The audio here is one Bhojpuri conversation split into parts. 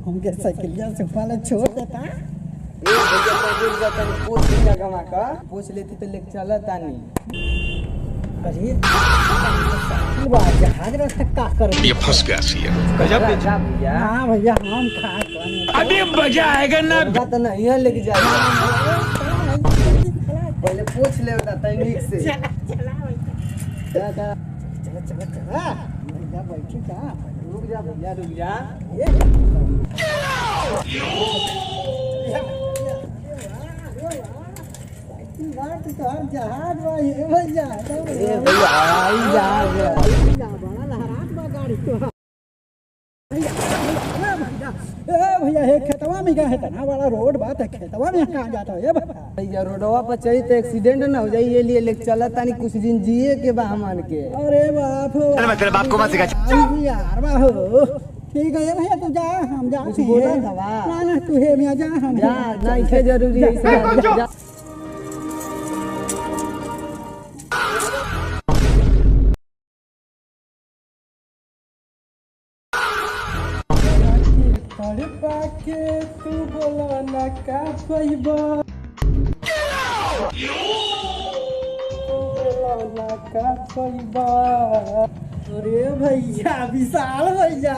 हमके साइकिलिया से वाला छोड़ देता। पूछ लेती तो लेके चला तानी। अरे जहाज रास्ता का कर ये फंस गया सीएम। गजब भैया। हाँ भैया हम खा अभी मजा आएगा ना। तो नहीं है लेके जाएगा। पहले पूछ ले तकनीक से। चला भैया बैठी का रुक जा भैया रुक जा। जहाज भैया भैया हे खेतवा में क्या है तना बड़ा रोड बात है खेतवा में कहाँ जाता है भैया रोडवा पर चली तो एक्सीडेंट ना हो जाए ये लिए लेके चला तानी कुछ दिन जिए के बा मान के। अरे बाप मैं तेरे बाप को मत सिखा। यार बाहो ठीक है भैया तू जा हम जा कुछ बोला था ना तू हे मियां जा हम जा नहीं थे जरूरी है। अरे पाके तू बोला ना का पैबा बोला ना का पैबा। अरे भैया विशाल भैया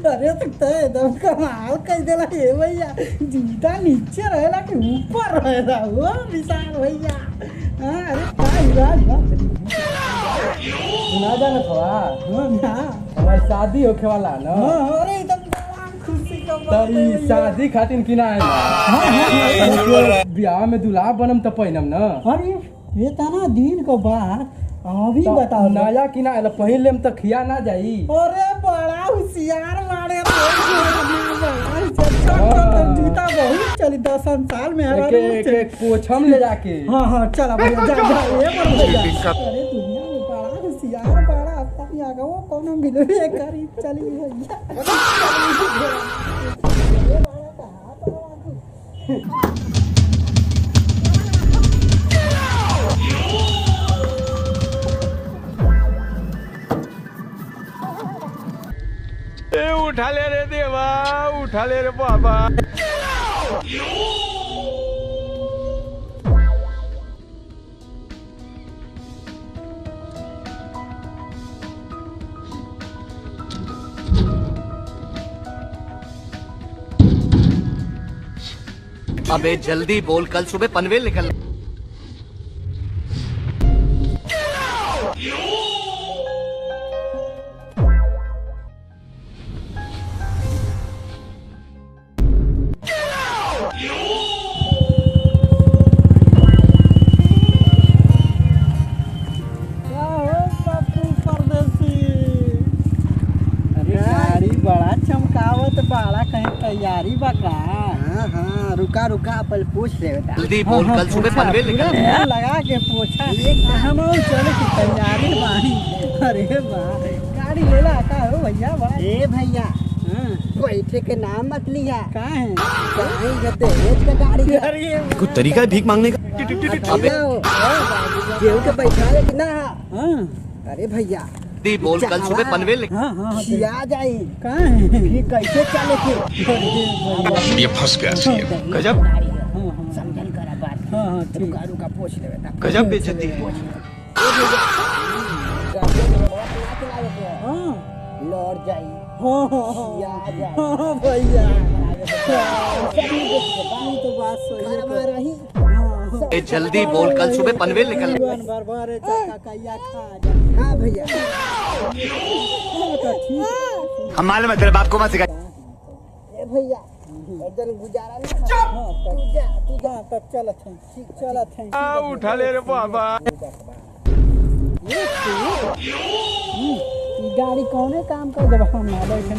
अरे तो एकदम कमाल कर देला हे भैया जूता नीचे रहेला कि ऊपर रहेला हो विशाल भैया। हाँ अरे का इलाज ना जाना थोड़ा हमारी शादी होके वाला ना। अरे एकदम खुशी का बात तरी शादी खातिर किना है ब्याह में दुल्हा बनम तो पहिनम ना। अरे ये तना दिन को बाद अभी बताओ नया किना है पहले में तो खिया ना जाई। अरे बड़ा होशियार मारे जूता बहुत चली 10 साल में एक पोछम ले जाके। हाँ चला भैया जा अरे दुनिया में बड़ा होशियार बड़ा आता भी आगा वो कोनो मिलवे करी चली ए उठा ले रे देवा, उठा ले रे बाबा। अबे जल्दी बोल, कल सुबह पनवेल निकल। बड़ा कहीं तैयारी बका। हाँ रुका रुका पहले पूछ ले बेटा। जल्दी बोल, कल सुबह पनवेल निकल। लगा के पूछा हम चले की तैयारी बानी। अरे वाह गाड़ी ले ला का हो भैया भाई। ए भैया बैठे के नाम मत लिया। कहाँ है दहेज का गाड़ी। अरे कुछ तरीका है भीख मांगने का। अबे केहू के बैठा ले कि ना। अरे भैया जल्दी बोल, कल सुबह पनवेल निकल। हाँ खिया जाई। कहाँ है फिर कैसे चले के। ये फंस गया सीएम। गजब समझल करा बात। हाँ ठीक रुका रुका पूछ ले बेटा। गजब बेइज्जती है। लौट जाई। खिया जाई। हाँ भैया तो बात सही है। ए जल्दी बोल, कल सुबह पनवेल निकल। बार कैया खा। हाँ भैया ठीक हम मालूम है तेरे बाप को मत सिखा। ए भैया इधर गुजारा नहीं। तू जा तब चलत है ठीक चलत है। उठा ले रे बाबा। गाड़ी कौने काम कर जब हम ना बैठे